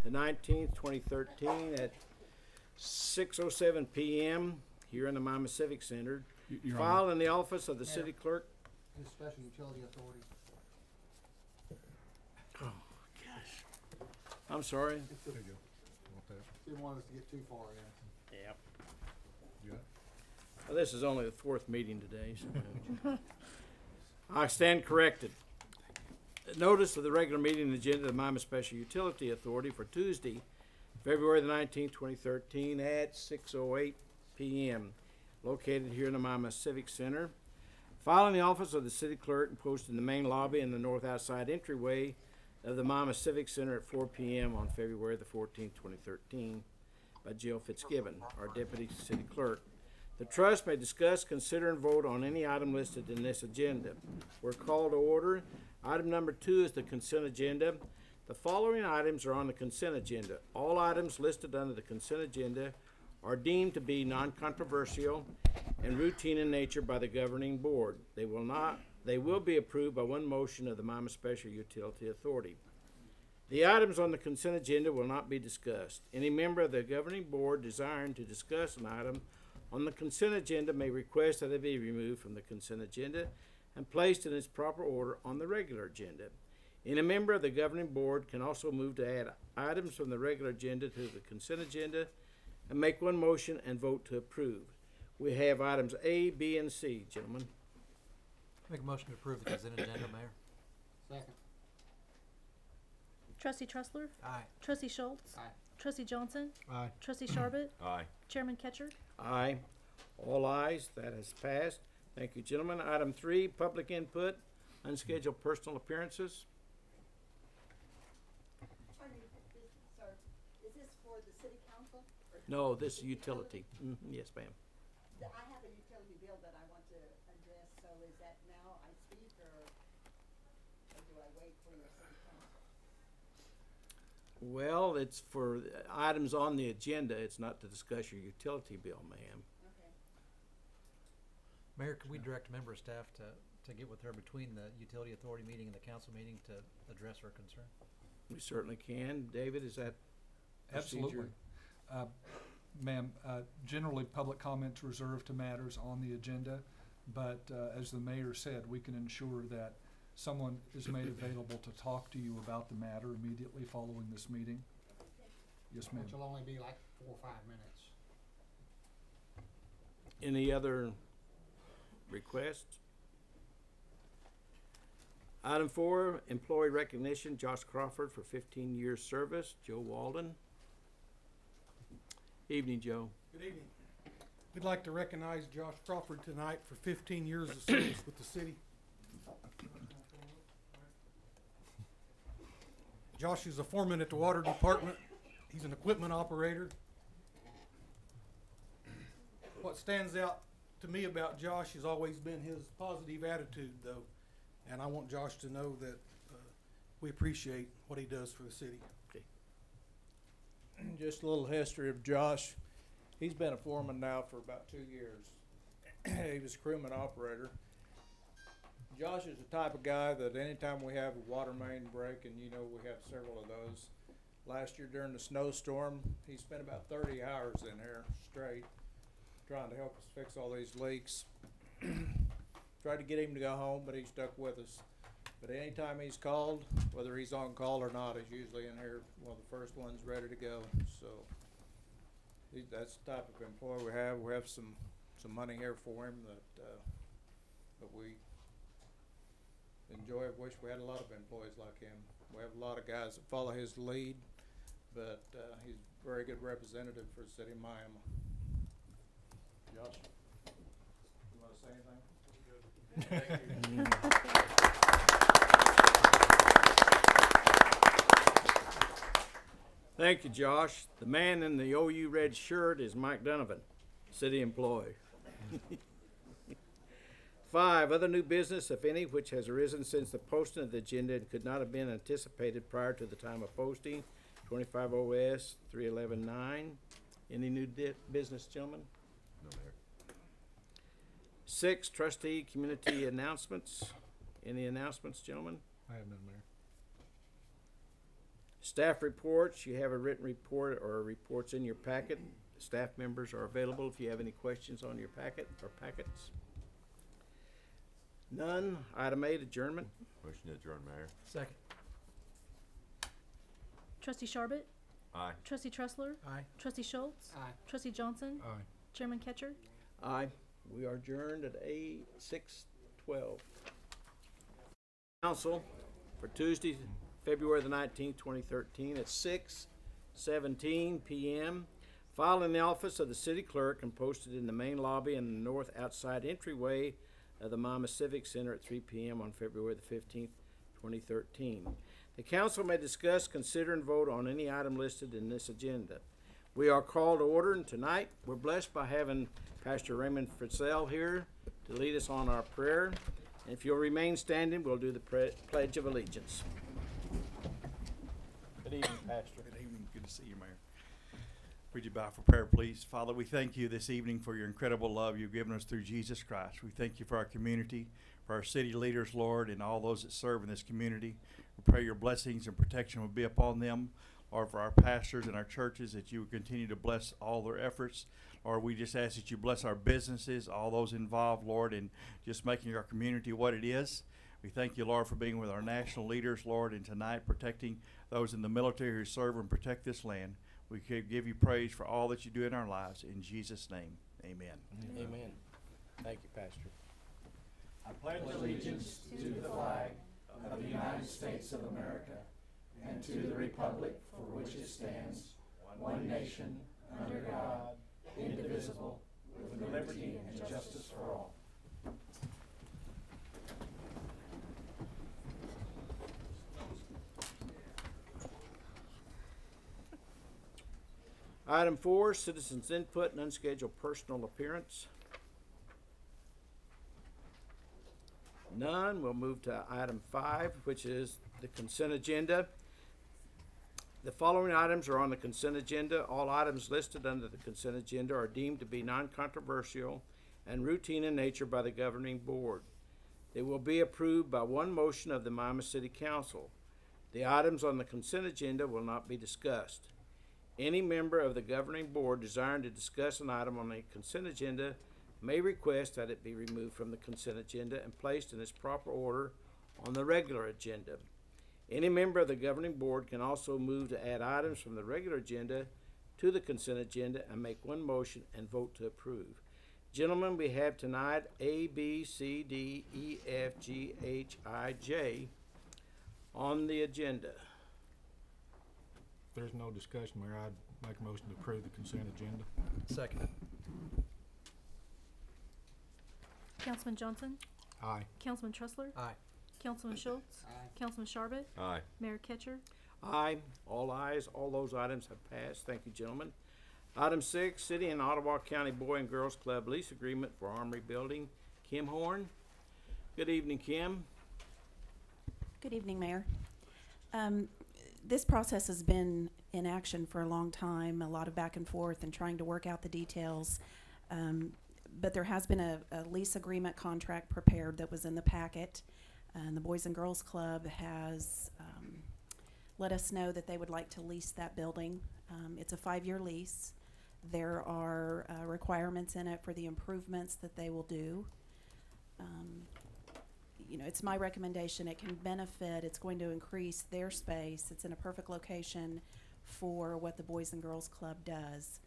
the 19th, 2013 at 6:07 p.m. here in the Mima Civic Center. Your Filed in the office of the city clerk. This special utility authority. Oh, gosh. I'm sorry. There you go. Want that? Didn't want us to get too far in. Yep. You got it? Well, this is only the fourth meeting today, so I stand corrected. Notice of the regular meeting agenda of the Mima Special Utility Authority for Tuesday, February the 19th, 2013 at 6:08 p.m. located here in the Mima Civic Center. Filed in the office of the city clerk and posted in the main lobby and the north outside entryway of the Mima Civic Center at 4 p.m. on February the 14th, 2013 by Jill Fitzgibbon, our deputy city clerk. The trust may discuss, consider, and vote on any item listed in this agenda. We're called to order. Item number 2 is the consent agenda. The following items are on the consent agenda. All items listed under the consent agenda are deemed to be non-controversial and routine in nature by the governing board. They will be approved by one motion of the Mima Special Utility Authority. The items on the consent agenda will not be discussed. Any member of the governing board desiring to discuss an item on the consent agenda may request that it be removed from the consent agenda and placed in its proper order on the regular agenda. Any member of the governing board can also move to add items from the regular agenda to the consent agenda and make one motion and vote to approve. We have items A, B, and C, gentlemen. Make a motion to approve the consent agenda, Mayor. Second. Trustee Trussler? Aye. Trustee Schultz? Aye. Trustee Johnson? Aye. Trustee Sharbit? Aye. Chairman Ketcher? Aye. All ayes. That has passed. Thank you, gentlemen. Item 3, public input, unscheduled personal appearances. Pardon me, sir, is this for the city council? Or No, this is utility. Yes, ma'am. I have a utility bill that I want to address, so is that now I speak, or do I wait for your city council? Well, it's for items on the agenda. It's not to discuss your utility bill, ma'am. Okay. Mayor, could we direct a member of staff to get with her between the utility authority meeting and the council meeting to address her concern? We certainly can. David, is that Absolutely. procedure? Ma'am, generally public comments reserved to matters on the agenda, but as the mayor said, we can ensure that someone is made available to talk to you about the matter immediately following this meeting. Yes, ma'am. Which will only be like 4 or 5 minutes. Any other requests? Item 4, employee recognition, Josh Crawford for 15 years service, Joe Walden. Evening, Joe. Good evening. We'd like to recognize Josh Crawford tonight for 15 years of service with the city. Josh is a foreman at the water department. He's an equipment operator. What stands out to me about Josh has always been his positive attitude, though. And I want Josh to know that we appreciate what he does for the city. Just a little history of Josh. He's been a foreman now for about 2 years. He was a crewman operator. Josh is the type of guy that anytime we have a water main break, and you know we have several of those, last year during the snowstorm, he spent about 30 hours in here straight trying to help us fix all these leaks. Tried to get him to go home, but he stuck with us. But anytime he's called, whether he's on call or not, he's usually in here, one of the first ones ready to go. So that's the type of employee we have. We have some money here for him that we enjoy. Wish we had a lot of employees like him. We have a lot of guys that follow his lead, but he's a very good representative for the city of Miami. Josh, you want to say anything? Thank you, Josh. The man in the OU red shirt is Mike Donovan, city employee. 5, other new business, if any, which has arisen since the posting of the agenda and could not have been anticipated prior to the time of posting, 25 OS 311-9. Any new business, gentlemen? No, Mayor. 6, trustee community announcements. Any announcements, gentlemen? I have none, Mayor. Staff reports, you have a written report or reports in your packet. Staff members are available if you have any questions on your packet or packets. None. Item 8, adjournment. Motion to adjourn, Mayor. Second. Trustee Sharbit, Aye. Trustee Tressler, Aye. Trustee Schultz, Aye. Trustee Johnson, Aye. Chairman Ketcher. Aye. We are adjourned at 6:12. Council for Tuesday, February the 19th, 2013 at 6:17 p.m. Filed in the office of the city clerk and posted in the main lobby and the north outside entryway of the Mama Civic Center at 3 p.m. on February the 15th, 2013. The council may discuss, consider, and vote on any item listed in this agenda. We are called to order, and tonight we're blessed by having Pastor Raymond Fritzell here to lead us on our prayer. And if you'll remain standing, we'll do the Pledge of Allegiance. Good evening, Pastor. Good evening. Good to see you, Mayor. Would you bow for prayer, please? Father, we thank you this evening for your incredible love you've given us through Jesus Christ. We thank you for our community, for our city leaders, Lord, and all those that serve in this community. We pray your blessings and protection will be upon them. Lord, for our pastors and our churches, that you would continue to bless all their efforts. Lord, we just ask that you bless our businesses, all those involved, Lord, in just making our community what it is. We thank you, Lord, for being with our national leaders, Lord, and tonight protecting those in the military who serve and protect this land. We could give you praise for all that you do in our lives. In Jesus' name, amen. Amen. Thank you, Pastor. I pledge allegiance to the flag of the United States of America and to the republic for which it stands, one nation, under God, indivisible, with liberty and justice for all. Item 4, citizens' input and unscheduled personal appearance. None. We'll move to item 5, which is the consent agenda. The following items are on the consent agenda. All items listed under the consent agenda are deemed to be non-controversial and routine in nature by the governing board. They will be approved by one motion of the Miami City Council. The items on the consent agenda will not be discussed. Any member of the governing board desiring to discuss an item on the consent agenda may request that it be removed from the consent agenda and placed in its proper order on the regular agenda. Any member of the governing board can also move to add items from the regular agenda to the consent agenda and make one motion and vote to approve. Gentlemen, we have tonight A, B, C, D, E, F, G, H, I, J on the agenda. If there's no discussion, Mayor, I'd make a motion to approve the consent agenda. Second. Councilman Johnson, Aye. Councilman Tressler, Aye. Councilman Schultz, Aye. Councilman Sharbit, Aye. Mayor Ketcher. Aye. All ayes. All those items have passed. Thank you, gentlemen. Item 6, City and Ottawa County Boy and Girls Club lease agreement for Armory Building. Kim Horn. Good evening, Kim. Good evening, Mayor. This process has been in action for a long time, a lot of back and forth and trying to work out the details. But there has been a lease agreement contract prepared that was in the packet. And the Boys and Girls Club has let us know that they would like to lease that building. It's a 5-year lease. There are requirements in it for the improvements that they will do. You know, it's my recommendation. It can benefit. It's going to increase their space. It's in a perfect location for what the Boys and Girls Club does.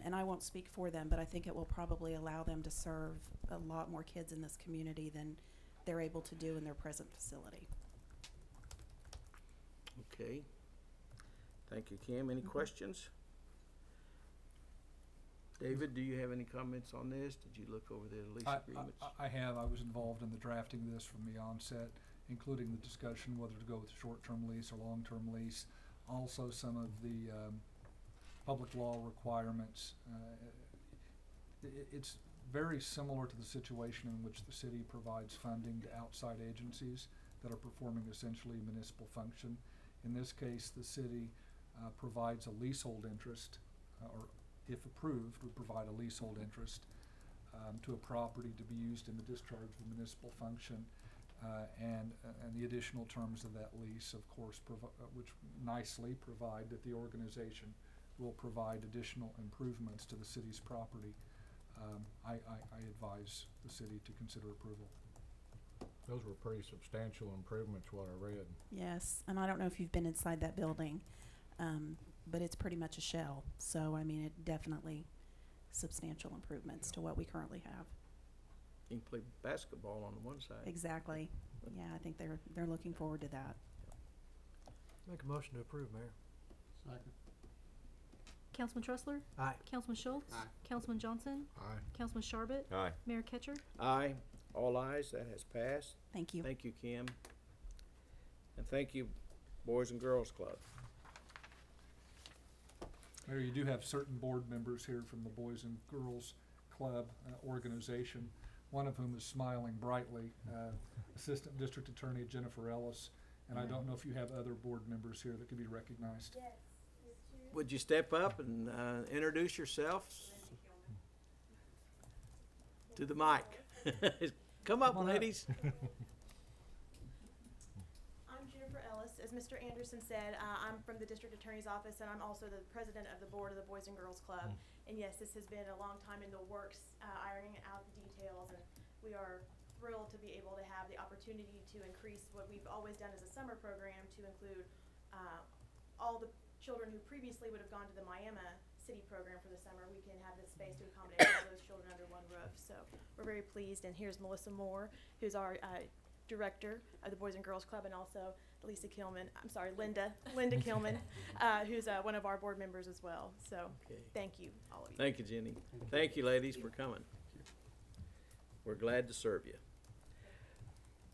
And I won't speak for them, but I think it will probably allow them to serve a lot more kids in this community than they're able to do in their present facility. Okay. Thank you, Kim. Any questions? David, do you have any comments on this? Did you look over the lease agreements? I have. I was involved in the drafting of this from the onset, including the discussion whether to go with a short-term lease or long-term lease. Also, some of the public law requirements. It's very similar to the situation in which the city provides funding to outside agencies that are performing essentially a municipal function. In this case, the city provides a leasehold interest, or if approved, would provide a leasehold interest to a property to be used in the discharge of a municipal function. and the additional terms of that lease, of course, which nicely provide that the organization will provide additional improvements to the city's property. I advise the city to consider approval. Those were pretty substantial improvements, what I read. Yes, and I don't know if you've been inside that building, but it's pretty much a shell. So, I mean, it definitely substantial improvements to what we currently have. You can play basketball on the one side. Exactly. Yeah, I think they're looking forward to that. Make a motion to approve, Mayor. Second. Councilman Tressler? Aye. Councilman Schultz? Aye. Councilman Johnson? Aye. Councilman Sharbit? Aye. Mayor Ketcher? Aye. All ayes. That has passed. Thank you. Thank you, Kim. And thank you, Boys and Girls Club. Mayor, you do have certain board members here from the Boys and Girls Club organization, one of whom is smiling brightly, Assistant District Attorney Jennifer Ellis. And I don't know if you have other board members here that could be recognized. Would you step up and introduce yourself to the mic? Come up, Come on up. ladies. I'm Jennifer Ellis. As Mr. Anderson said, I'm from the District Attorney's Office, and I'm also the president of the board of the Boys and Girls Club. And yes, this has been a long time in the works, ironing out the details, and we are thrilled to be able to have the opportunity to increase what we've always done as a summer program to include all the children who previously would have gone to the Miami City program for the summer. We can have this space to accommodate all those children under one roof. So we're very pleased. And here's Melissa Moore, who's our director of the Boys and Girls Club, and also Linda Kilman, who's one of our board members as well. So Okay. thank you, all of you. Thank you, Jenny. Thank you, ladies, for coming. We're glad to serve you.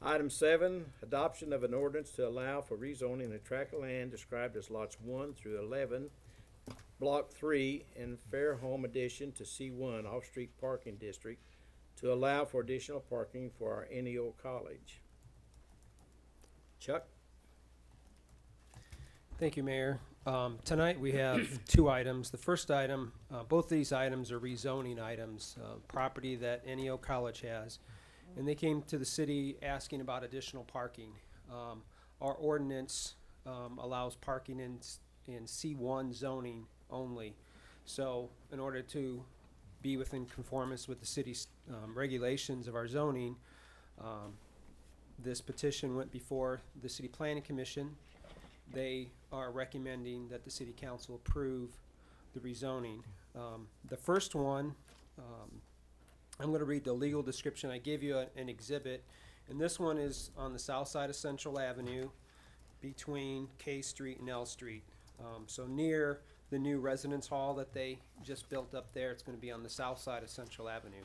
Item 7, adoption of an ordinance to allow for rezoning a tract of land described as lots 1 through 11, Block 3 in Fairholme addition to C1 Off-Street Parking District to allow for additional parking for our NEO College. Chuck? Thank you, Mayor. Tonight we have 2 items. The first item, both these items are rezoning items, property that NEO College has. And they came to the city asking about additional parking. Our ordinance allows parking in C1 zoning only. So in order to be within conformance with the city's regulations of our zoning, this petition went before the City Planning Commission. They are recommending that the City Council approve the rezoning. The first one, I'm going to read the legal description. I gave you an exhibit, and this one is on the south side of Central Avenue between K Street and L Street. So near the new residence hall that they just built up there, it's going to be on the south side of Central Avenue.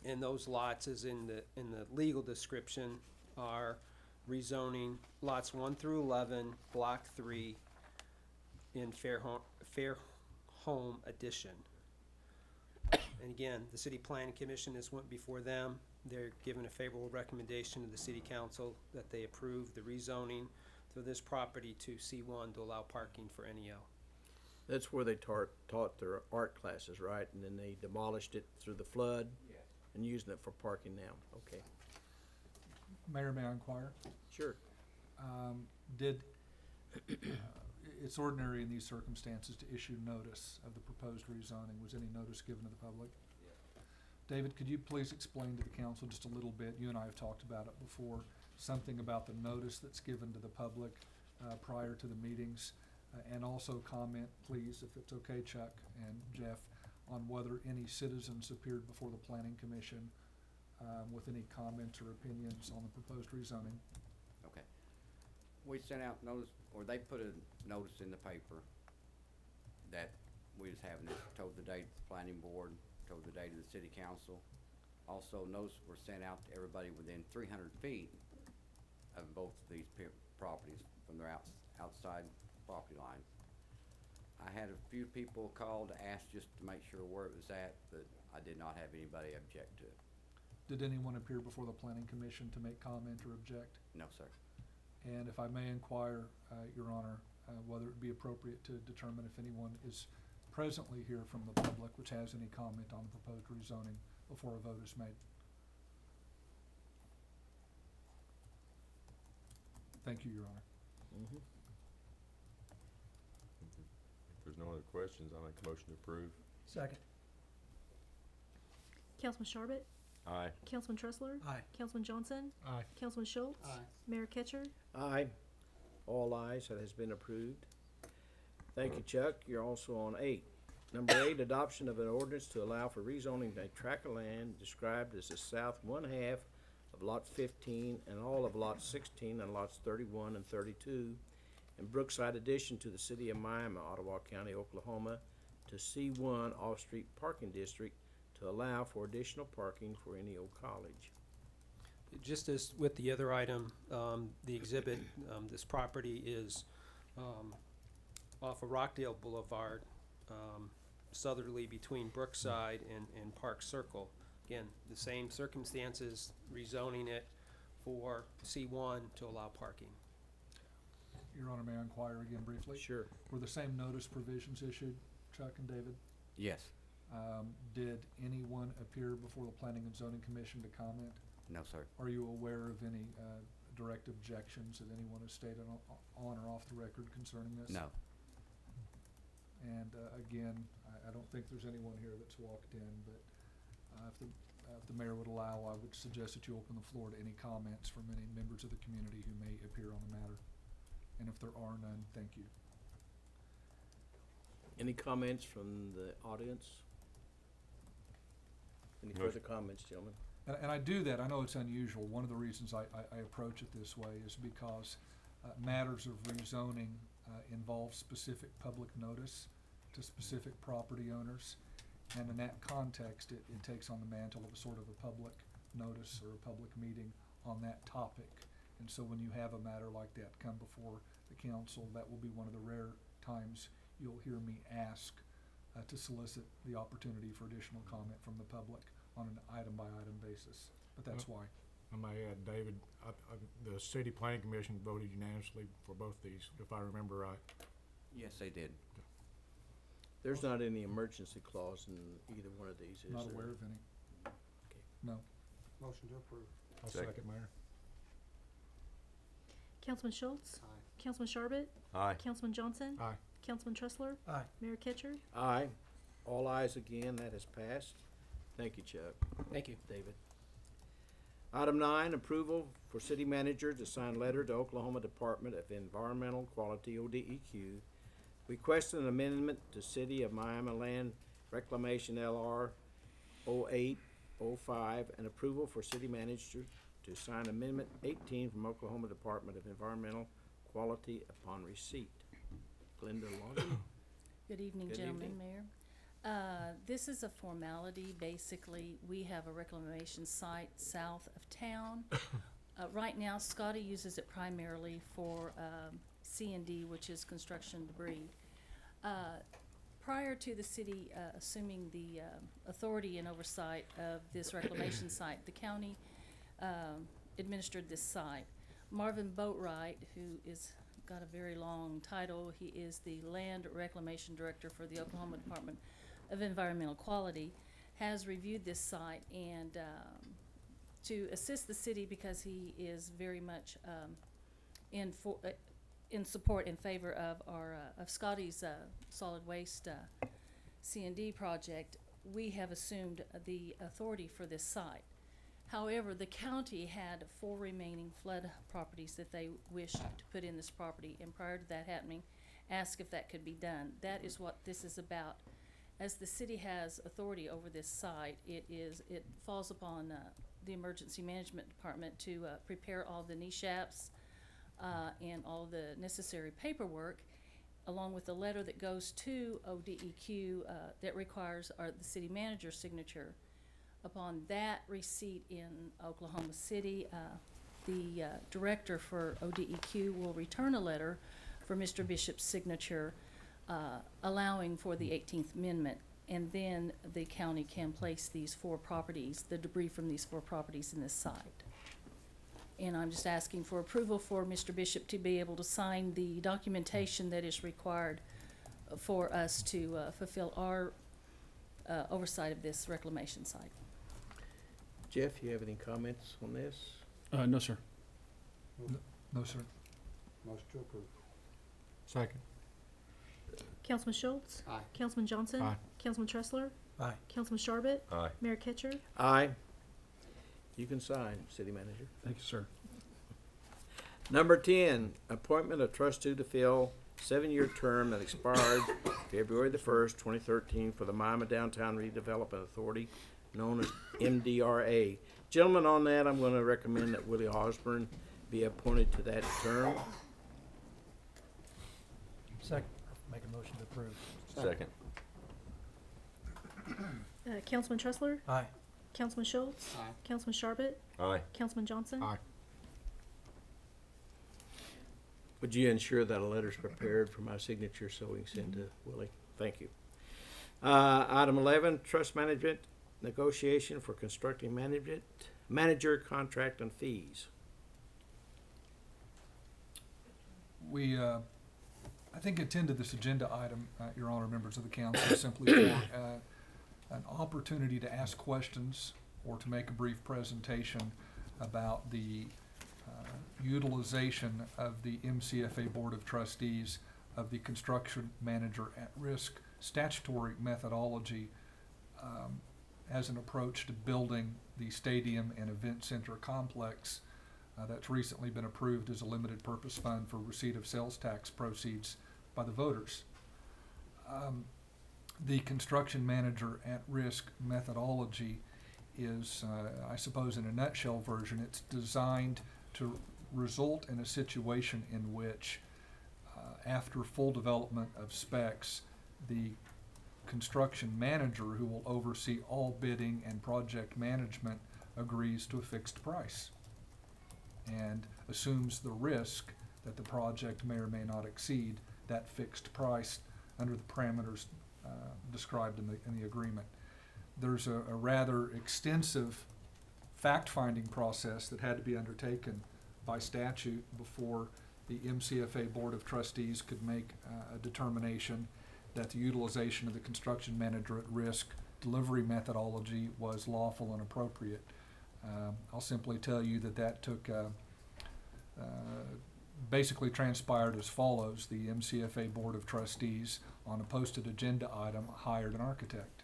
And those lots, as in the legal description, are rezoning lots 1 through 11, Block 3 in Fairholme addition. And again, the City Planning Commission has went before them. They're given a favorable recommendation to the City Council that they approve the rezoning for this property to C1 to allow parking for NEO. That's where they taught their art classes, right? And then they demolished it through the flood and using it for parking now. Okay. Mayor, may I inquire? Sure. It's ordinary in these circumstances to issue notice of the proposed rezoning. Was any notice given to the public? David, could you please explain to the council just a little bit, you and I have talked about it before, something about the notice that's given to the public prior to the meetings, and also comment, please, if it's okay, Chuck and Jeff, on whether any citizens appeared before the Planning Commission with any comments or opinions on the proposed rezoning. Okay. We sent out notice, or they put a notice in the paper that we was having this, told the date to the planning board, told the date to the city council. Also, notice were sent out to everybody within 300 feet of both of these properties from their outside property lines. I had a few people call to ask just to make sure where it was at, but I did not have anybody object to it. Did anyone appear before the Planning Commission to make comment or object? No, sir. And if I may inquire, Your Honor, whether it be appropriate to determine if anyone is presently here from the public which has any comment on the proposed rezoning before a vote is made. Thank you, Your Honor. Mhm. If there's no other questions, I'll make a motion to approve. Second. Councilman Sharbit, Aye. Councilman Tressler, Aye. Councilman Johnson, Aye. Councilman Schultz, Aye. Mayor Ketcher. Aye. All ayes, that has been approved. Thank you, Chuck. You're also on 8. Number 8, adoption of an ordinance to allow for rezoning a tract of land described as the south one half of lot 15 and all of lot 16 and lots 31 and 32 in Brookside addition to the city of Miami, Ottawa County, Oklahoma, to C1 off-street parking district to allow for additional parking for any old college. Just as with the other item, the exhibit, this property is off of Rockdale Boulevard, southerly between Brookside and Park Circle. Again, the same circumstances, rezoning it for C1 to allow parking. Your Honor, may I inquire again briefly? Sure. Were the same notice provisions issued, Chuck and David? Yes. Did anyone appear before the Planning and Zoning Commission to comment? No, sir. Are you aware of any direct objections that anyone has stated on or off the record concerning this? No. And again, I don't think there's anyone here that's walked in, but if the mayor would allow, I would suggest that you open the floor to any comments from any members of the community who may appear on the matter. And if there are none, thank you. Any comments from the audience? Any No. further comments, gentlemen? And I do that, I know it's unusual. One of the reasons I approach it this way is because matters of rezoning involve specific public notice to specific property owners. And in that context, it takes on the mantle of a sort of a public notice or a public meeting on that topic. And so when you have a matter like that come before the council, that will be one of the rare times you'll hear me ask to solicit the opportunity for additional comment from the public on an item-by-item basis. But that's why. I may add, David, the City Planning Commission voted unanimously for both these, if I remember right. Yes, they did. There's not any emergency clause in either one of these, is there? Not aware of any. Okay. No. Motion to approve. I'll Second. second, Mayor. Councilman Schultz, Aye. Councilman Sharbit, Aye. Councilman Johnson, Aye. Councilman Tressler, Aye. Mayor Ketcher. Aye. All ayes again, that has passed. Thank you, Chuck. Thank you. David. Item 9, approval for city manager to sign letter to Oklahoma Department of Environmental Quality, ODEQ, requesting an amendment to City of Miami Land Reclamation LR 0805 and approval for city manager to sign Amendment 18 from Oklahoma Department of Environmental Quality upon receipt. Glenda Lawson. Good evening, Good gentlemen, evening. Mayor. This is a formality. Basically, we have a reclamation site south of town. Right now, Scotty uses it primarily for C&D, which is construction debris. Prior to the city assuming the authority and oversight of this reclamation site, the county administered this site. Marvin Boatwright, who is got a very long title, he is the Land Reclamation Director for the Oklahoma Department of Environmental Quality, has reviewed this site and to assist the city, because he is very much in support, in favor of our of Scotty's solid waste C&D project. We have assumed the authority for this site. However, the county had 4 remaining flood properties that they wished to put in this property, and prior to that happening, asked if that could be done. That is what this is about. As the city has authority over this site, it falls upon the Emergency Management Department to prepare all the NESHAPs and all the necessary paperwork, along with a letter that goes to ODEQ that requires the city manager's signature. Upon that receipt in Oklahoma City, the director for ODEQ will return a letter for Mr. Bishop's signature allowing for the 18th Amendment, and then the county can place these 4 properties, the debris from these 4 properties in this site. And I'm just asking for approval for Mr. Bishop to be able to sign the documentation that is required for us to fulfill our oversight of this reclamation site. Jeff, you have any comments on this? No, sir. No, sir. Motion to approve. Second. Councilman Schultz? Aye. Councilman Johnson? Aye. Councilman Tressler? Aye. Councilman Sharbit? Aye. Mayor Kitcher? Aye. You can sign, city manager. Thank you, sir. Number 10, appointment of trustee to fill 7-year term that expired February the 1st, 2013 for the Miami Downtown Redevelopment Authority, known as MDRA. Gentlemen, on that, I'm going to recommend that Willie Osborne be appointed to that term. Second, make a motion to approve. Second. Councilman Tressler? Aye. Councilman Schultz? Aye. Councilman Sharbit? Aye. Councilman Johnson? Aye. Would you ensure that a letter's prepared for my signature so we can send to Willie? Thank you. Item 11, trust management negotiation for constructing manager contract and fees. We, I think attended this agenda item, Your Honor, members of the council, simply for an opportunity to ask questions or to make a brief presentation about the utilization of the MCFA Board of Trustees of the construction manager at risk statutory methodology as an approach to building the stadium and event center complex that's recently been approved as a limited purpose fund for receipt of sales tax proceeds by the voters. The construction manager at risk methodology is, I suppose in a nutshell version, it's designed to result in a situation in which after full development of specs, the construction manager who will oversee all bidding and project management agrees to a fixed price and assumes the risk that the project may or may not exceed that fixed price under the parameters described in the agreement. There's a rather extensive fact-finding process that had to be undertaken by statute before the MCFA Board of Trustees could make a determination that the utilization of the construction manager at risk delivery methodology was lawful and appropriate. I'll simply tell you that took basically transpired as follows. The MCFA Board of Trustees, on a posted agenda item, hired an architect.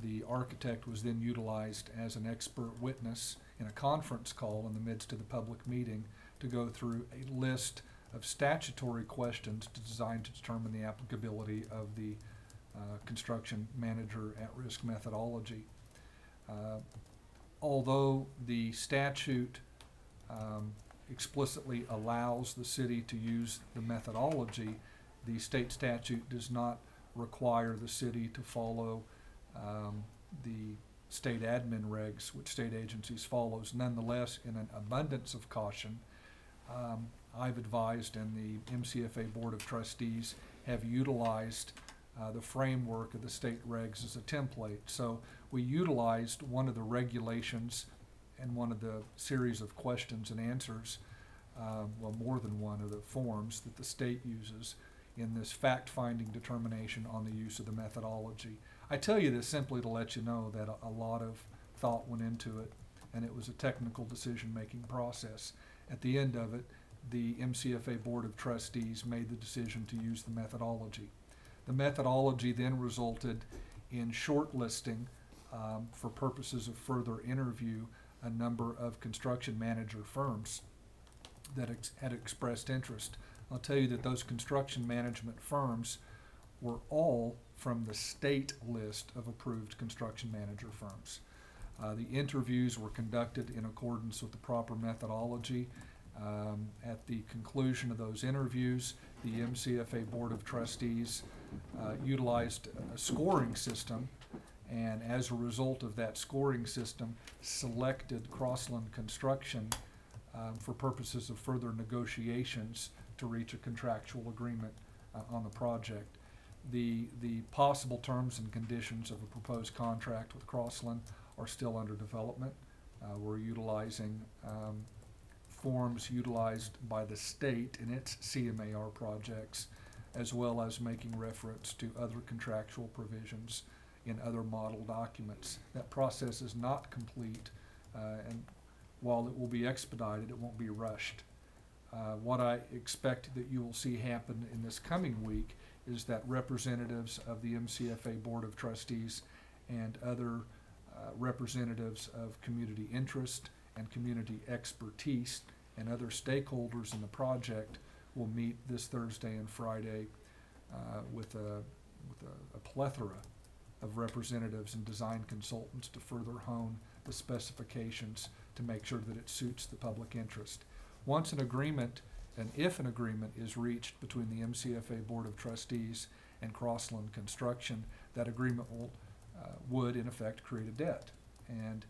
The architect was then utilized as an expert witness in a conference call in the midst of the public meeting to go through a list of statutory questions designed to determine the applicability of the construction manager at risk methodology. Although the statute explicitly allows the city to use the methodology, the state statute does not require the city to follow the state admin regs, which state agencies follows. Nonetheless, in an abundance of caution, I've advised and the MCFA Board of Trustees have utilized the framework of the state regs as a template. So we utilized one of the regulations and one of the series of questions and answers, well, more than one of the forms that the state uses in this fact-finding determination on the use of the methodology. I tell you this simply to let you know that a lot of thought went into it, and it was a technical decision-making process. At the end of it, the MCFA Board of Trustees made the decision to use the methodology. The methodology then resulted in shortlisting for purposes of further interview a number of construction manager firms that had expressed interest. I'll tell you that those construction management firms were all from the state list of approved construction manager firms. The interviews were conducted in accordance with the proper methodology. At the conclusion of those interviews, the MCFA Board of Trustees utilized a scoring system, and as a result of that scoring system, selected Crossland Construction for purposes of further negotiations to reach a contractual agreement on the project. The possible terms and conditions of a proposed contract with Crossland are still under development. We're utilizing forms utilized by the state in its CMAR projects, as well as making reference to other contractual provisions in other model documents. That process is not complete, and while it will be expedited, it won't be rushed. What I expect that you will see happen in this coming week is that representatives of the MCFA Board of Trustees and other representatives of community interest and community expertise and other stakeholders in the project will meet this Thursday and Friday with a plethora of representatives and design consultants to further hone the specifications to make sure that it suits the public interest. Once an agreement, and if an agreement is reached between the MCFA Board of Trustees and Crossland Construction, that agreement would in effect create a debt. And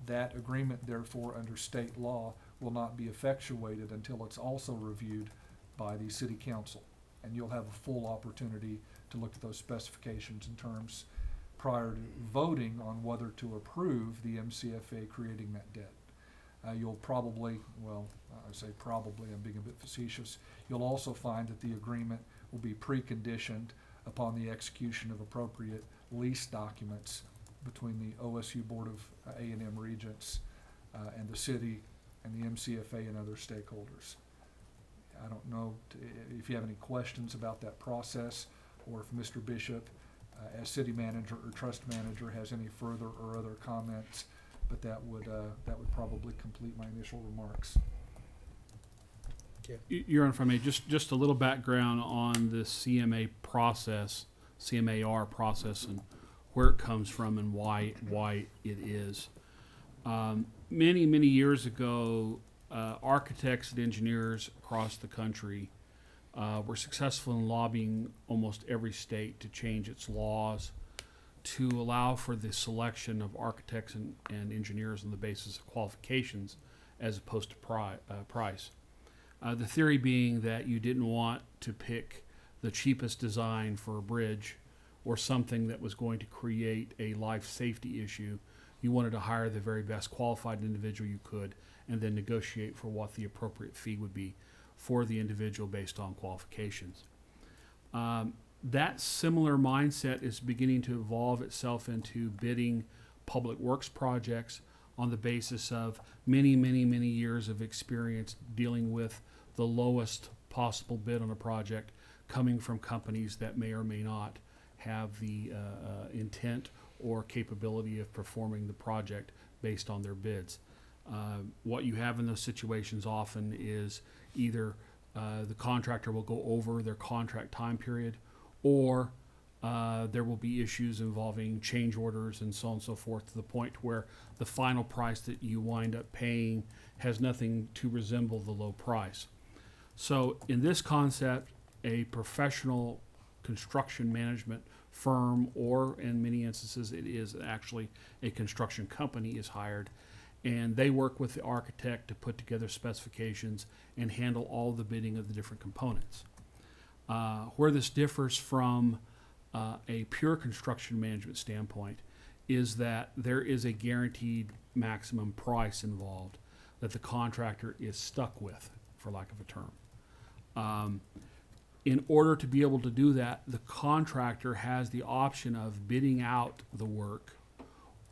that agreement, therefore, under state law, will not be effectuated until it's also reviewed by the City Council. And you'll have a full opportunity to look at those specifications and terms prior to voting on whether to approve the MCFA creating that debt. You'll probably, well, I say probably, I'm being a bit facetious, you'll also find that the agreement will be preconditioned upon the execution of appropriate lease documents between the OSU Board of A&M Regents and the city and the MCFA and other stakeholders. I don't know if you have any questions about that process, or if Mr. Bishop, as city manager or trust manager, has any further or other comments, but that would probably complete my initial remarks. Your Honor, if I may, just a little background on the CMA process, CMAR process, and where it comes from and why it is. Many years ago, architects and engineers across the country were successful in lobbying almost every state to change its laws to allow for the selection of architects and engineers on the basis of qualifications as opposed to price. The theory being that you didn't want to pick the cheapest design for a bridge or something that was going to create a life safety issue. You wanted to hire the very best qualified individual you could and then negotiate for what the appropriate fee would be for the individual based on qualifications. That similar mindset is beginning to evolve itself into bidding public works projects on the basis of many years of experience dealing with the lowest possible bid on a project coming from companies that may or may not have the intent or capability of performing the project based on their bids. What you have in those situations often is either the contractor will go over their contract time period, or there will be issues involving change orders and so on and so forth, to the point where the final price that you wind up paying has nothing to resemble the low price. So in this concept, a professional construction management firm, or in many instances it is actually a construction company, is hired, and they work with the architect to put together specifications and handle all the bidding of the different components. Where this differs from a pure construction management standpoint is that there is a guaranteed maximum price involved that the contractor is stuck with, for lack of a term. In order to be able to do that, the contractor has the option of bidding out the work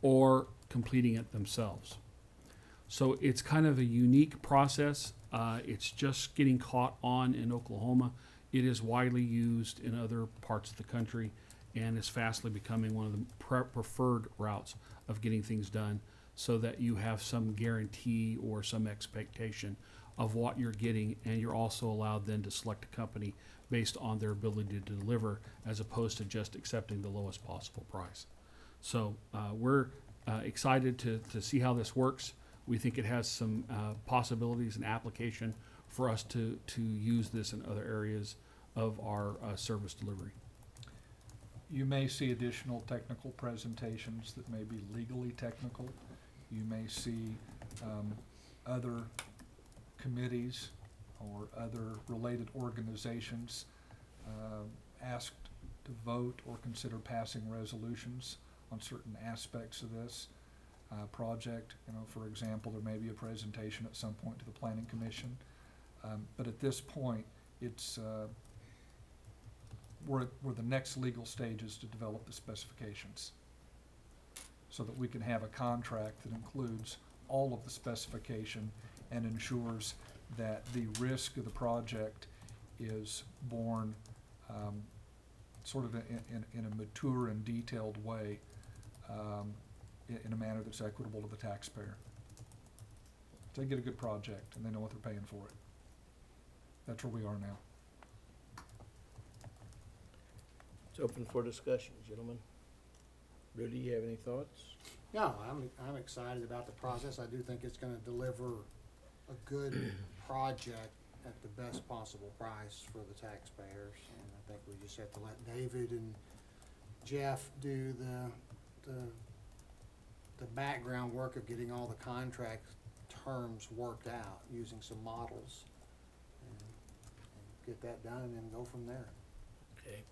or completing it themselves. So it's kind of a unique process. It's just getting caught on in Oklahoma. It is widely used in other parts of the country and is fastly becoming one of the preferred routes of getting things done, so that you have some guarantee or some expectation of what you're getting, and you're also allowed then to select a company based on their ability to deliver, as opposed to just accepting the lowest possible price. So we're excited to see how this works. We think it has some possibilities and application for us to use this in other areas of our service delivery. You may see additional technical presentations that may be legally technical. You may see other committees or other related organizations asked to vote or consider passing resolutions on certain aspects of this project. You know, for example, there may be a presentation at some point to the Planning Commission. But at this point, it's we're the next legal stage is to develop the specifications, so that we can have a contract that includes all of the specification and ensures that the risk of the project is borne sort of in a mature and detailed way, in a manner that's equitable to the taxpayer. So they get a good project and they know what they're paying for it. That's where we are now. It's open for discussion, gentlemen. Rudy, you have any thoughts? No, I'm excited about the process. I do think it's gonna deliver a good project at the best possible price for the taxpayers. And I think we just have to let David and Jeff do the background work of getting all the contract terms worked out using some models. And get that done and then go from there. Okay.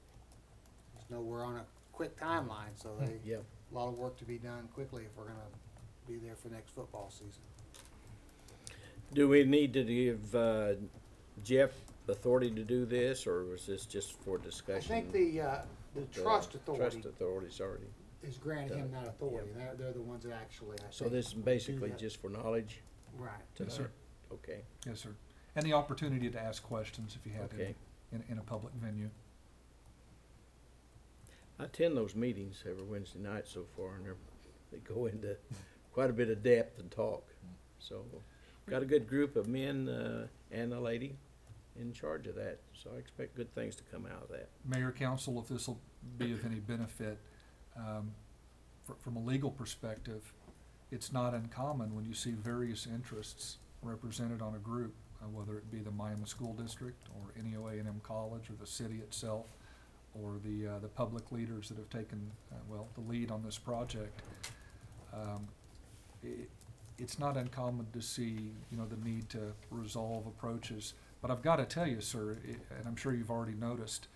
Just know we're on a quick timeline, so Yep. a lot of work to be done quickly if we're gonna be there for next football season. Do we need to give Jeff authority to do this, or was this just for I discussion? think the trust authority Trust authority's already. is granting him done. that authority. Yep. They're the ones that actually, I So think, this is basically that. just for knowledge Right. Yes, sir. tonight? Okay. Yes, sir. And the opportunity to ask questions if you have Okay. any in a public venue. I attend those meetings every Wednesday night so far, and they go into quite a bit of depth and talk. So, got a good group of men and a lady in charge of that, so I expect good things to come out of that. Mayor, council, if this will be of any benefit, from a legal perspective, it's not uncommon when you see various interests represented on a group, whether it be the Miami School District or NEOA and M College or the city itself, or the public leaders that have taken, the lead on this project. It's not uncommon to see, the need to resolve approaches. But I've got to tell you, sir, and I'm sure you've already noticed,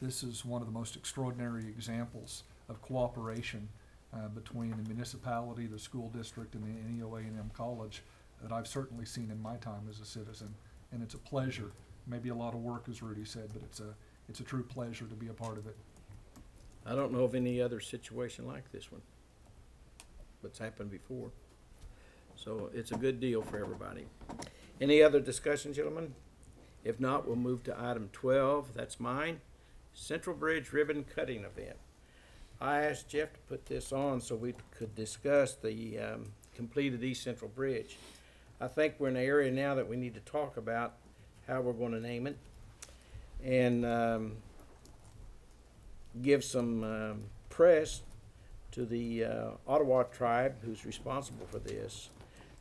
this is one of the most extraordinary examples of cooperation between the municipality, the school district, and the NEOA and M College that I've certainly seen in my time as a citizen. And it's a pleasure, maybe a lot of work, as Rudy said, but it's a true pleasure to be a part of it. I don't know of any other situation like this one that's happened before. So it's a good deal for everybody. Any other discussion, gentlemen? If not, we'll move to item 12. That's mine. Central Bridge Ribbon Cutting Event. I asked Jeff to put this on so we could discuss the completed East Central Bridge. I think we're in an area now that we need to talk about how we're going to name it and give some press to the Ottawa tribe who's responsible for this.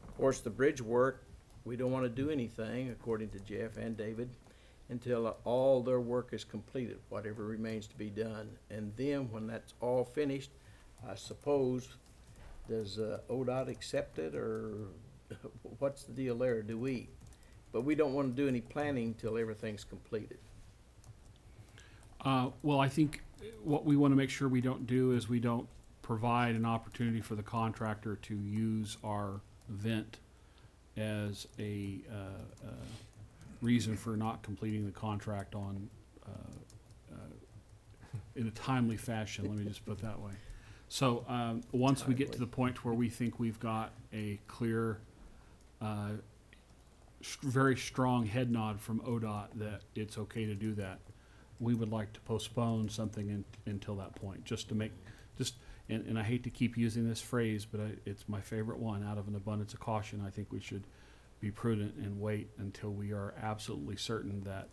Of course, the bridge work, we don't want to do anything, according to Jeff and David, until all their work is completed, whatever remains to be done. And then when that's all finished, I suppose, does ODOT accept it, or what's the deal there? Do we? But we don't want to do any planning till everything's completed. Well, I think what we want to make sure we don't do is we don't provide an opportunity for the contractor to use our event as a reason for not completing the contract on in a timely fashion. Let me just put it that way. So once we get to the point where we think we've got a clear, very strong head nod from ODOT that it's okay to do that, we would like to postpone something until that point, just to make, and I hate to keep using this phrase, but it's my favorite one. Out of an abundance of caution, I think we should be prudent and wait until we are absolutely certain that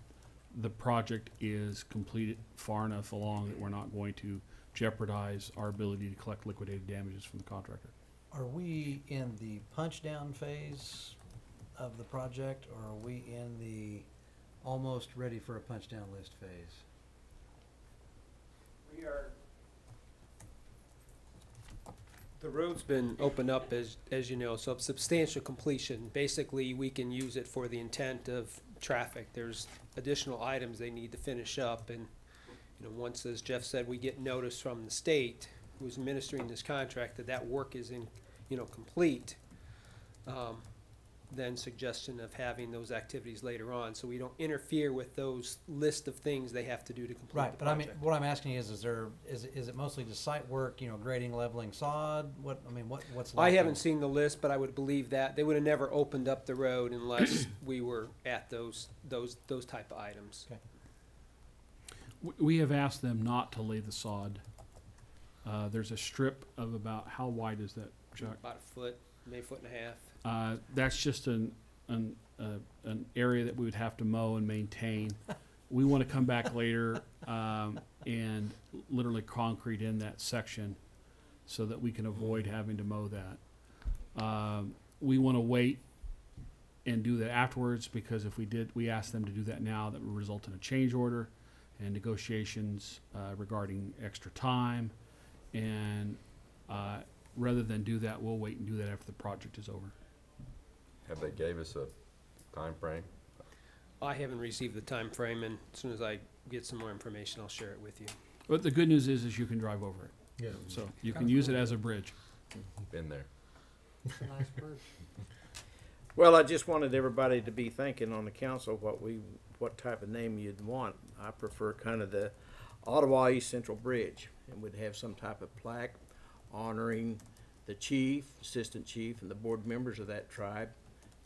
the project is completed far enough along that we're not going to jeopardize our ability to collect liquidated damages from the contractor. Are we in the punch-down phase of the project, or are we in the almost ready for a punch-down list phase? We are. The road's been opened up, as you know, so substantial completion. Basically, we can use it for the intent of traffic. There's additional items they need to finish up, and once, as Jeff said, we get notice from the state who's administering this contract that work is complete, then suggestion of having those activities later on, so we don't interfere with those list of things they have to do to complete Right, the but I mean, project. what I'm asking you is it mostly just site work, you know, grading, leveling, sod? What's I lacking? haven't seen the list, but I would believe that they would have never opened up the road unless we were at those type of items. Okay. We have asked them not to lay the sod. There's a strip of about, how wide is that, Chuck? About a foot, maybe a foot and a half. That's just an area that we would have to mow and maintain. We want to come back later and literally concrete in that section so that we can avoid having to mow that. We want to wait and do that afterwards, because if we ask them to do that now, that would result in a change order and negotiations regarding extra time. And rather than do that, we'll wait and do that after the project is over. Have they gave us a time frame? I haven't received the time frame, and as soon as I get some more information, I'll share it with you. But the good news is you can drive over it. Yeah. So you can use it as a bridge. Been there. It's a nice bridge. Well, I just wanted everybody to be thinking on the council what type of name you'd want. I prefer kind of the Ottawa East Central Bridge, and would have some type of plaque honoring the chief, assistant chief, and the board members of that tribe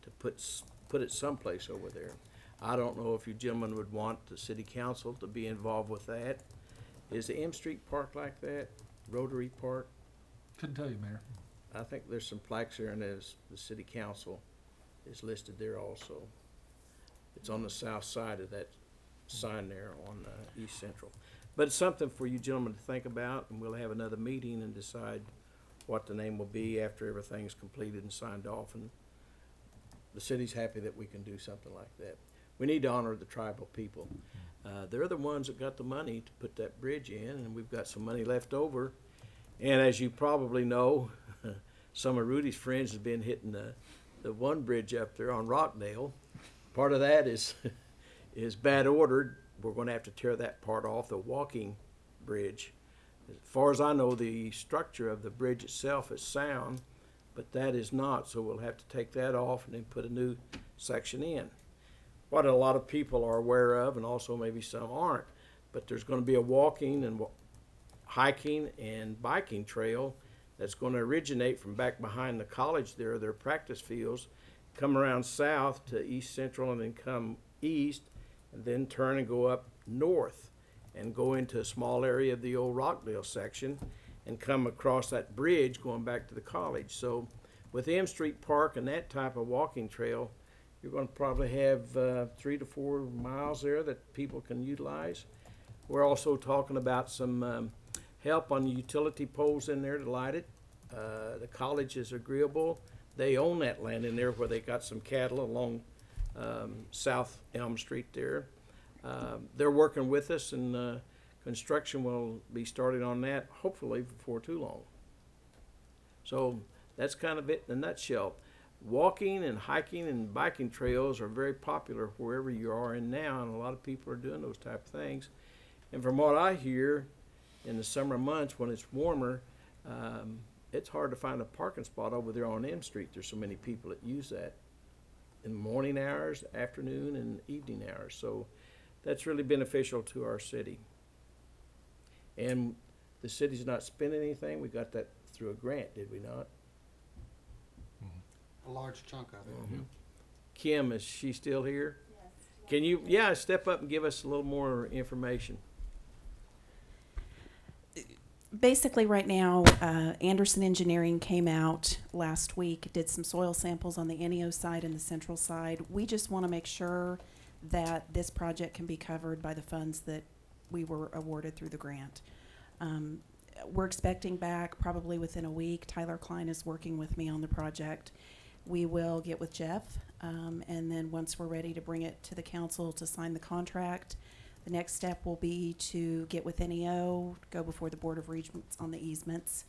to put it someplace over there. I don't know if you gentlemen would want the city council to be involved with that. Is the M Street Park like that? Rotary Park? Couldn't tell you, Mayor. I think there's some plaques there, and there's the city council is listed there also. It's on the south side of that sign there on East Central. But it's something for you gentlemen to think about, and we'll have another meeting and decide what the name will be after everything's completed and signed off, and the city's happy that we can do something like that. We need to honor the tribal people. They're the ones that got the money to put that bridge in, and we've got some money left over. And as you probably know, some of Rudy's friends have been hitting the one bridge up there on Rockdale. Part of that is bad ordered. We're going to have to tear that part off, the walking bridge. As far as I know, the structure of the bridge itself is sound, but that is not, so we'll have to take that off and then put a new section in. What a lot of people are aware of, and also maybe some aren't, but there's going to be a walking and hiking and biking trail that's going to originate from back behind the college there, their practice fields, come around south to East Central and then come east, and then turn and go up north and go into a small area of the old Rockdale section and come across that bridge going back to the college. So with M Street Park and that type of walking trail, you're going to probably have 3 to 4 miles there that people can utilize. We're also talking about some help on the utility poles in there to light it. The college is agreeable. They own that land in there where they got some cattle along South Elm Street there. They're working with us, and construction will be started on that hopefully before too long. So that's kind of it in a nutshell. Walking and hiking and biking trails are very popular wherever you are in now, and a lot of people are doing those type of things. And from what I hear, in the summer months when it's warmer, it's hard to find a parking spot over there on M Street. There's so many people that use that in the morning hours, afternoon, and evening hours. So that's really beneficial to our city. And the city's not spending anything. We got that through a grant, did we not? A large chunk of it. Mm-hmm. Kim, is she still here? Yes. Can you, step up and give us a little more information? Basically, right now, Anderson Engineering came out last week, did some soil samples on the NEO side and the central side. We just want to make sure that this project can be covered by the funds that we were awarded through the grant. We're expecting back probably within a week. Tyler Klein is working with me on the project. We will get with Jeff, and then once we're ready to bring it to the council to sign the contract, the next step will be to get with NEO, go before the Board of Regents on the easements.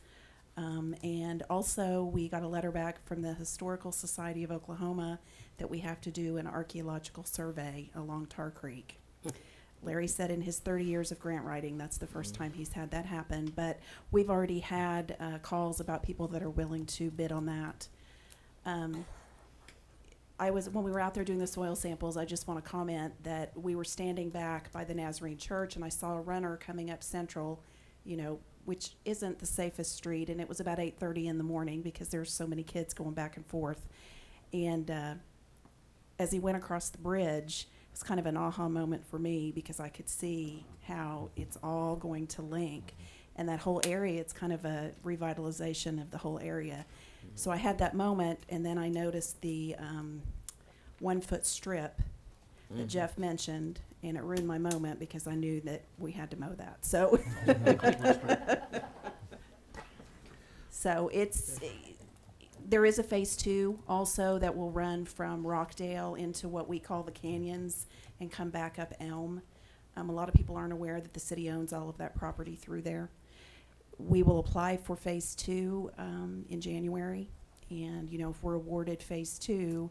And also, we got a letter back from the Historical Society of Oklahoma that we have to do an archaeological survey along Tar Creek. Larry said in his 30 years of grant writing, that's the first time he's had that happen. But we've already had calls about people that are willing to bid on that. when we were out there doing the soil samples, I just want to comment that we were standing back by the Nazarene Church, and I saw a runner coming up Central, you know, which isn't the safest street, and it was about 8:30 in the morning because there's so many kids going back and forth. And as he went across the bridge, it was kind of an aha moment for me because I could see how it's all going to link. And that whole area, it's kind of a revitalization of the whole area. So I had that moment, and then I noticed the 1 foot strip that Jeff mentioned, and it ruined my moment because I knew that we had to mow that. So, so there is a phase 2 also that will run from Rockdale into what we call the canyons and come back up Elm. A lot of people aren't aware that the city owns all of that property through there. We will apply for phase 2 in January, and you know, if we're awarded phase 2,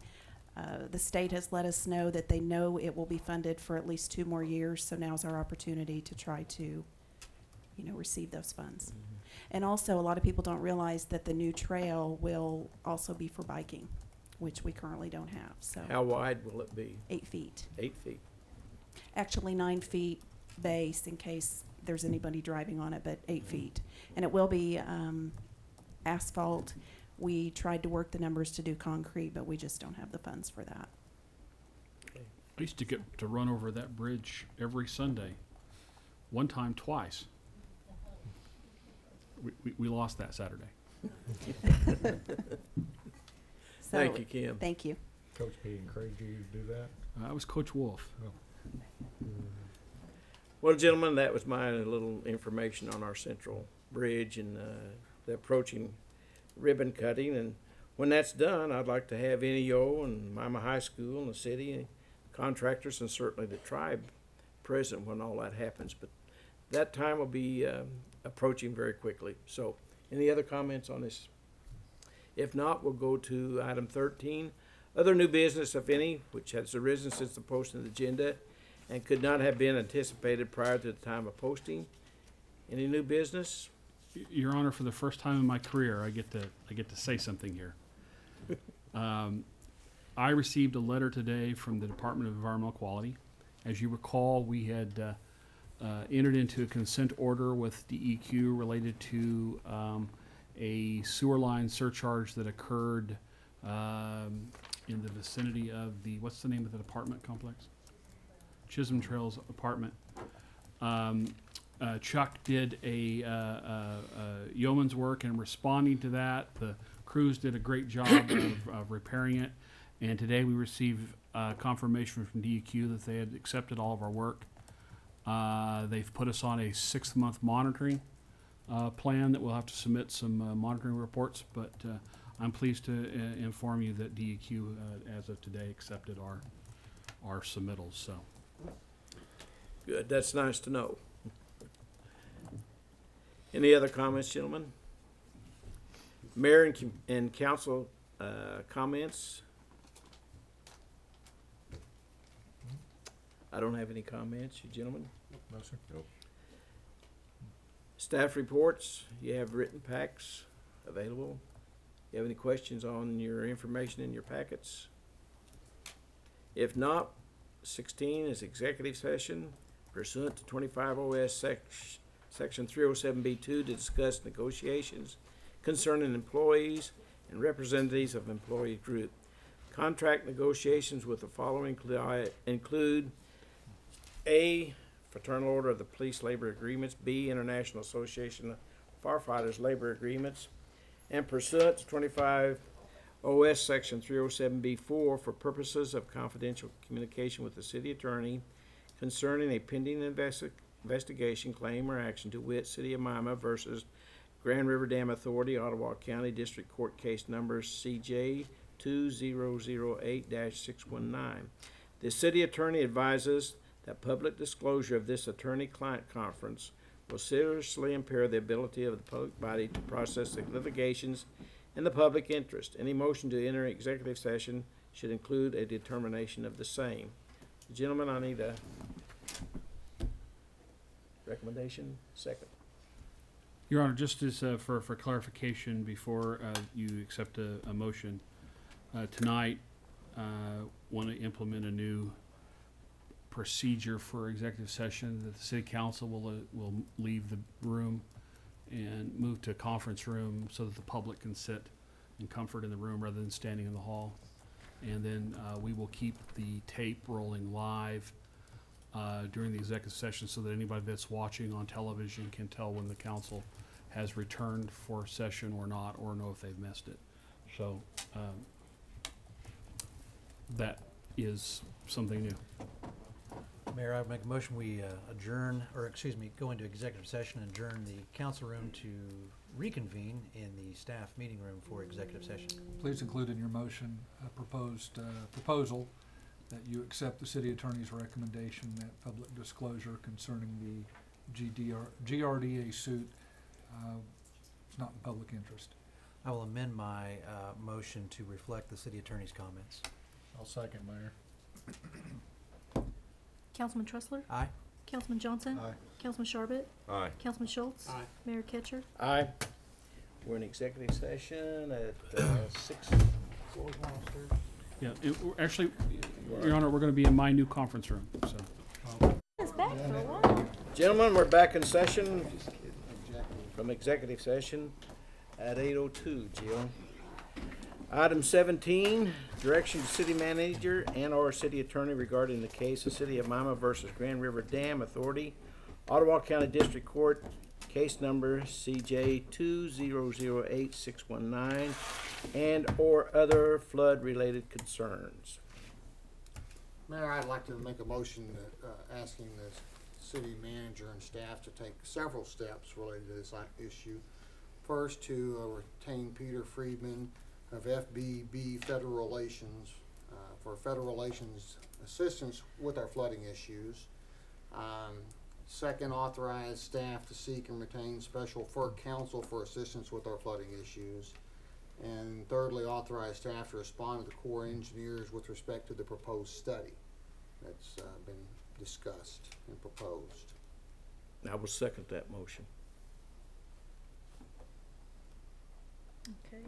the state has let us know that they know it will be funded for at least 2 more years. So now's our opportunity to try to, you know, receive those funds. And also, a lot of people don't realize that the new trail will also be for biking, which we currently don't have. So How wide will it be? 8 feet. 8 feet. Actually 9 feet base in case there's anybody driving on it, but 8 feet. And it will be asphalt. We tried to work the numbers to do concrete, but we just don't have the funds for that. I used to get to run over that bridge every Sunday. One time, twice. We lost that Saturday. So, Thank you, Kim. Thank you. Coach P and Craig, do you do that? I was Coach Wolf. Well, gentlemen, that was my little information on our Central Bridge and the approaching ribbon cutting. And when that's done, I'd like to have NEO and Mama High School and the city and contractors and certainly the tribe present when all that happens. But that time will be approaching very quickly. So any other comments on this? If not, we'll go to item 13. Other new business, if any, which has arisen since the posting of the agenda and could not have been anticipated prior to the time of posting. Any new business? Your Honor, for the first time in my career, I get to say something here. I received a letter today from the Department of Environmental Quality. As you recall, we had entered into a consent order with DEQ related to a sewer line surcharge that occurred in the vicinity of the, what's the name of the apartment complex? Chisholm Trails apartment. Chuck did a yeoman's work in responding to that. The crews did a great job of repairing it. And today we received confirmation from DEQ that they had accepted all of our work. They've put us on a 6-month monitoring plan that we'll have to submit some monitoring reports. But I'm pleased to inform you that DEQ, as of today, accepted our submittals. So. Good, that's nice to know. Any other comments, gentlemen? Mayor and council comments? I don't have any comments, you gentlemen? No, sir. Nope. Staff reports, you have written packs available. You have any questions on your information in your packets? If not, 16 is executive session pursuant to 25 OS Section 307B2 to discuss negotiations concerning employees and representatives of employee group. Contract negotiations with the following include A, Fraternal Order of the Police Labor Agreements, B, International Association of Firefighters Labor Agreements, and pursuant to 25 OS Section 307B4 for purposes of confidential communication with the city attorney concerning a pending investigation, claim, or action, to wit, City of Mima versus Grand River Dam Authority, Ottawa County District Court Case Number CJ 2008-619. The city attorney advises that public disclosure of this attorney-client conference will seriously impair the ability of the public body to process the litigations in the public interest. Any motion to enter executive session should include a determination of the same. Gentlemen, I need a recommendation. Second. Your Honor, just as for clarification before you accept a motion, tonight want to implement a new procedure for executive session, that the city council will leave the room and move to a conference room so that the public can sit in comfort in the room rather than standing in the hall. And then we will keep the tape rolling live during the executive session so that anybody that's watching on television can tell when the council has returned for session or not, or know if they've missed it. So that is something new. Mayor, I would make a motion, we adjourn, or excuse me, go into executive session and adjourn the council room to reconvene in the staff meeting room for executive session. Please include in your motion a proposal that you accept the city attorney's recommendation that public disclosure concerning the GRDA suit is not in public interest. I will amend my motion to reflect the city attorney's comments. I'll second, Mayor. Councilman Tressler? Aye. Councilman Johnson? Aye. Councilman Sharbit? Aye. Councilman Schultz? Aye. Mayor Ketcher? Aye. We're in executive session at 6. Yeah, actually, Your Honor, we're going to be in my new conference room, so. It's back for a while. Gentlemen, we're back in session from executive session at 8:02, Jill. Item 17, direction to city manager and/or city attorney regarding the case of City of Mima versus Grand River Dam Authority, Ottawa County District Court, case number CJ 2008619, and/or other flood-related concerns. Mayor, I'd like to make a motion that, asking the city manager and staff to take several steps related to this issue. First, to retain Peter Friedman of FBB Federal Relations for federal relations assistance with our flooding issues. Second, authorize staff to seek and retain special FERC counsel for assistance with our flooding issues. And thirdly, authorize staff to respond to the Corps engineers with respect to the proposed study that's been discussed and proposed. I will second that motion. Okay.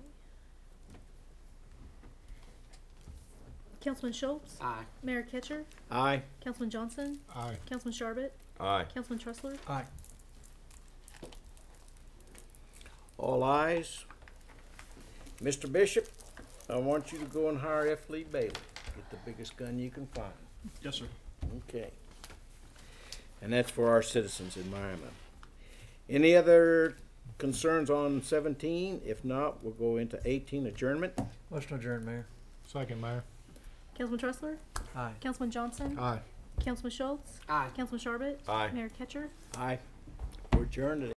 Councilman Schultz? Aye. Mayor Ketcher? Aye. Councilman Johnson? Aye. Councilman Sharbit? Aye. Councilman Tressler? Aye. All ayes. Mr. Bishop, I want you to go and hire F. Lee Bailey. Get the biggest gun you can find. Yes, sir. Okay. And that's for our citizens in Miami. Any other concerns on 17? If not, we'll go into 18, adjournment. Motion adjourned, Mayor. Second, Mayor. Councilman Tressler? Aye. Councilman Johnson? Aye. Councilman Schultz? Aye. Councilman Sharbit? Aye. Mayor Ketcher? Aye. We're adjourned at